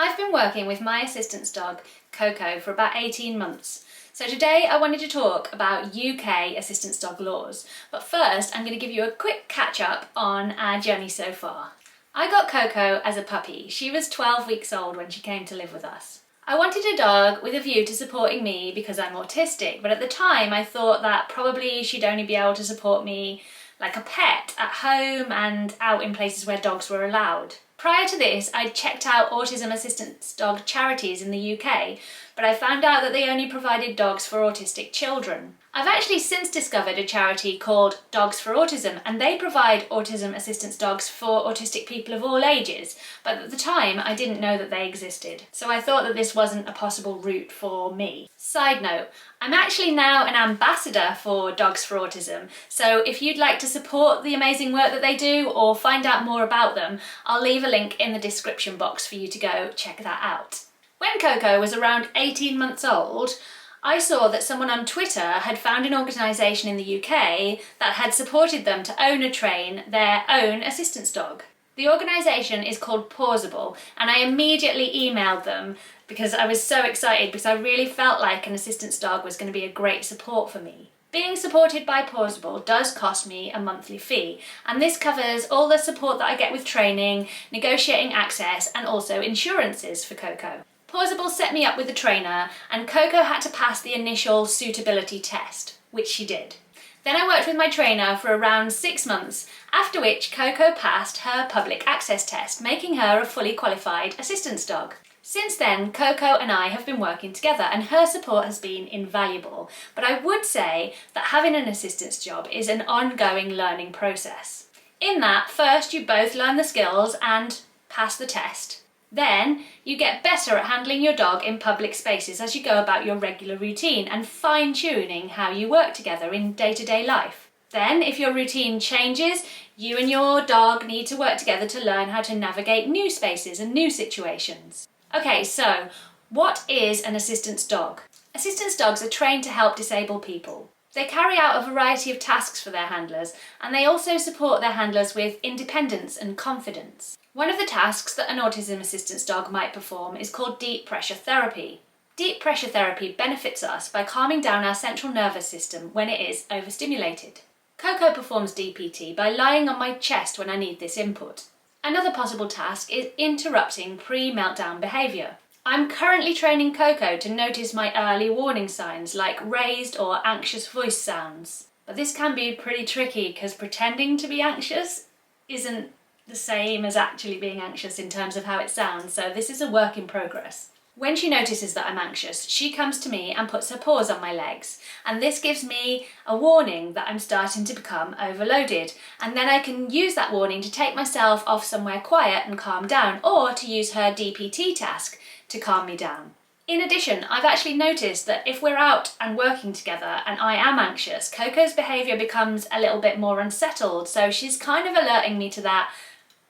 I've been working with my assistance dog, Coco, for about 18 months. So today I wanted to talk about UK assistance dog laws. But first I'm going to give you a quick catch up on our journey so far. I got Coco as a puppy. She was 12 weeks old when she came to live with us. I wanted a dog with a view to supporting me because I'm autistic, but at the time I thought that probably she'd only be able to support me like a pet at home and out in places where dogs were allowed. Prior to this, I'd checked out autism assistance dog charities in the UK, but I found out that they only provided dogs for autistic children. I've actually since discovered a charity called Dogs for Autism, and they provide autism assistance dogs for autistic people of all ages, but at the time I didn't know that they existed, so I thought that this wasn't a possible route for me. Side note, I'm actually now an ambassador for Dogs for Autism, so if you'd like to support the amazing work that they do or find out more about them, I'll leave a link in the description box for you to go check that out. When Coco was around 18 months old, I saw that someone on Twitter had found an organisation in the UK that had supported them to own or train their own assistance dog. The organisation is called Pausable, and I immediately emailed them because I was so excited because I really felt like an assistance dog was going to be a great support for me. Being supported by Pausable does cost me a monthly fee, and this covers all the support that I get with training, negotiating access, and also insurances for Coco. Pausable set me up with a trainer, and Coco had to pass the initial suitability test, which she did. Then I worked with my trainer for around 6 months, after which Coco passed her public access test, making her a fully qualified assistance dog. Since then, Coco and I have been working together, and her support has been invaluable. But I would say that having an assistance job is an ongoing learning process. In that, first you both learn the skills and pass the test. Then you get better at handling your dog in public spaces as you go about your regular routine and fine-tuning how you work together in day-to-day life. Then, if your routine changes, you and your dog need to work together to learn how to navigate new spaces and new situations. Okay, so what is an assistance dog? Assistance dogs are trained to help disabled people. They carry out a variety of tasks for their handlers, and they also support their handlers with independence and confidence. One of the tasks that an autism assistance dog might perform is called deep pressure therapy. Deep pressure therapy benefits us by calming down our central nervous system when it is overstimulated. Coco performs DPT by lying on my chest when I need this input. Another possible task is interrupting pre-meltdown behaviour. I'm currently training Coco to notice my early warning signs like raised or anxious voice sounds. But this can be pretty tricky because pretending to be anxious isn't the same as actually being anxious in terms of how it sounds, so this is a work in progress. When she notices that I'm anxious, she comes to me and puts her paws on my legs, and this gives me a warning that I'm starting to become overloaded, and then I can use that warning to take myself off somewhere quiet and calm down, or to use her DPT task to calm me down. In addition, I've actually noticed that if we're out and working together and I am anxious, Coco's behaviour becomes a little bit more unsettled, so she's kind of alerting me to that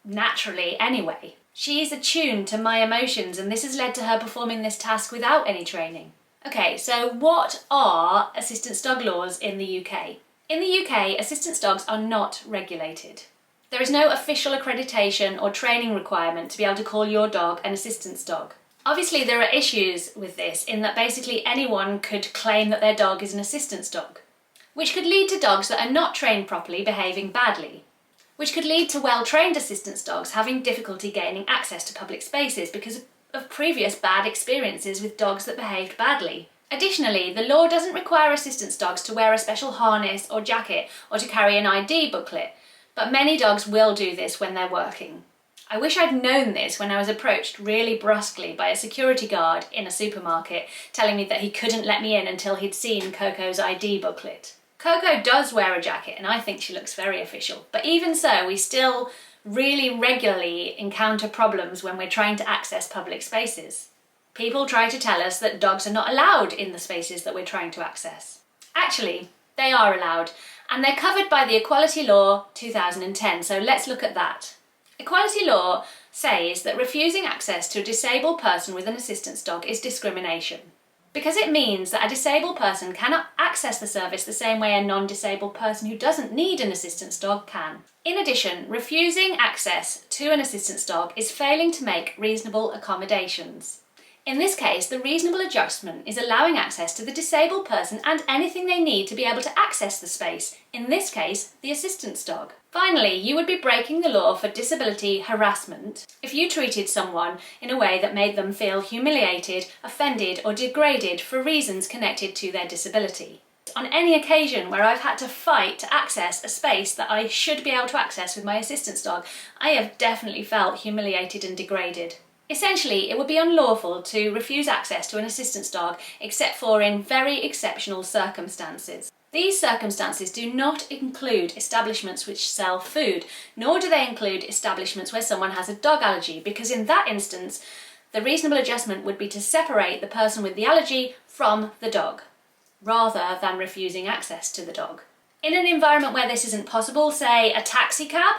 naturally anyway. She's attuned to my emotions, and this has led to her performing this task without any training. Okay, so what are assistance dog laws in the UK? In the UK, assistance dogs are not regulated. There is no official accreditation or training requirement to be able to call your dog an assistance dog. Obviously, there are issues with this in that basically anyone could claim that their dog is an assistance dog, which could lead to dogs that are not trained properly behaving badly, which could lead to well-trained assistance dogs having difficulty gaining access to public spaces because of previous bad experiences with dogs that behaved badly. Additionally, the law doesn't require assistance dogs to wear a special harness or jacket or to carry an ID booklet, but many dogs will do this when they're working. I wish I'd known this when I was approached really brusquely by a security guard in a supermarket telling me that he couldn't let me in until he'd seen Coco's ID booklet. Coco does wear a jacket and I think she looks very official, but even so, we still really regularly encounter problems when we're trying to access public spaces. People try to tell us that dogs are not allowed in the spaces that we're trying to access. Actually, they are allowed, and they're covered by the Equality Law 2010, so let's look at that. Equality Law says that refusing access to a disabled person with an assistance dog is discrimination. because it means that a disabled person cannot access the service the same way a non-disabled person who doesn't need an assistance dog can. In addition, refusing access to an assistance dog is failing to make reasonable accommodations. In this case, the reasonable adjustment is allowing access to the disabled person and anything they need to be able to access the space, in this case, the assistance dog. Finally, you would be breaking the law for disability harassment if you treated someone in a way that made them feel humiliated, offended, or degraded for reasons connected to their disability. On any occasion where I've had to fight to access a space that I should be able to access with my assistance dog, I have definitely felt humiliated and degraded. Essentially, it would be unlawful to refuse access to an assistance dog except for in very exceptional circumstances. These circumstances do not include establishments which sell food, nor do they include establishments where someone has a dog allergy, because in that instance, the reasonable adjustment would be to separate the person with the allergy from the dog, rather than refusing access to the dog. In an environment where this isn't possible, say a taxi cab,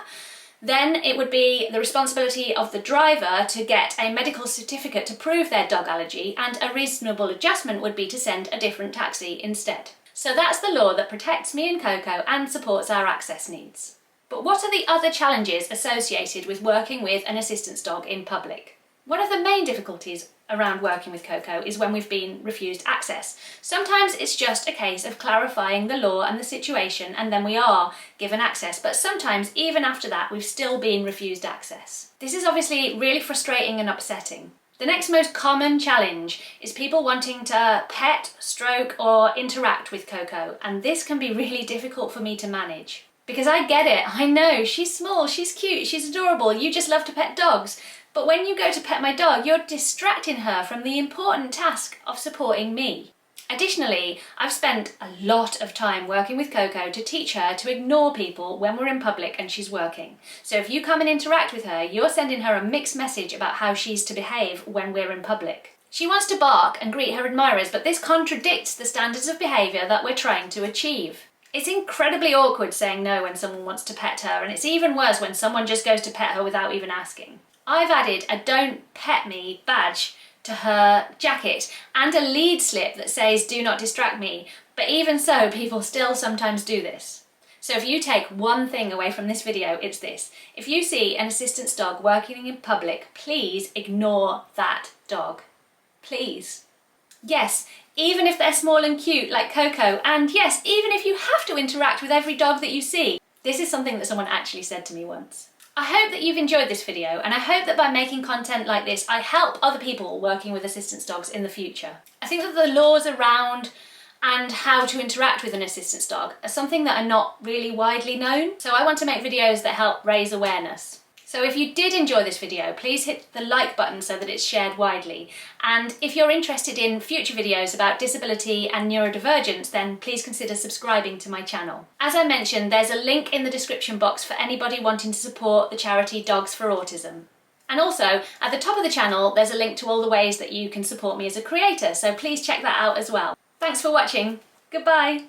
then it would be the responsibility of the driver to get a medical certificate to prove their dog allergy, and a reasonable adjustment would be to send a different taxi instead. So that's the law that protects me and Coco and supports our access needs. But what are the other challenges associated with working with an assistance dog in public? One of the main difficulties around working with Coco is when we've been refused access. Sometimes it's just a case of clarifying the law and the situation and then we are given access, but sometimes even after that we've still been refused access. This is obviously really frustrating and upsetting. The next most common challenge is people wanting to pet, stroke or interact with Coco, and this can be really difficult for me to manage. Because I get it, I know, she's small, she's cute, she's adorable, you just love to pet dogs. But when you go to pet my dog, you're distracting her from the important task of supporting me. Additionally, I've spent a lot of time working with Coco to teach her to ignore people when we're in public and she's working. So if you come and interact with her, you're sending her a mixed message about how she's to behave when we're in public. She wants to bark and greet her admirers, but this contradicts the standards of behaviour that we're trying to achieve. It's incredibly awkward saying no when someone wants to pet her, and it's even worse when someone just goes to pet her without even asking. I've added a "Don't Pet Me" badge to her jacket and a lead slip that says "Do not distract me," but even so, people still sometimes do this. So if you take one thing away from this video, it's this. If you see an assistance dog working in public, please ignore that dog. Please. Yes, even if they're small and cute like Coco, and yes, even if you have to interact with every dog that you see. This is something that someone actually said to me once. I hope that you've enjoyed this video, and I hope that by making content like this, I help other people working with assistance dogs in the future. I think that the laws around and how to interact with an assistance dog are something that are not really widely known, so I want to make videos that help raise awareness. So if you did enjoy this video, please hit the like button so that it's shared widely. And if you're interested in future videos about disability and neurodivergence, then please consider subscribing to my channel. As I mentioned, there's a link in the description box for anybody wanting to support the charity Dogs for Autism. And also, at the top of the channel, there's a link to all the ways that you can support me as a creator, so please check that out as well. Thanks for watching. Goodbye.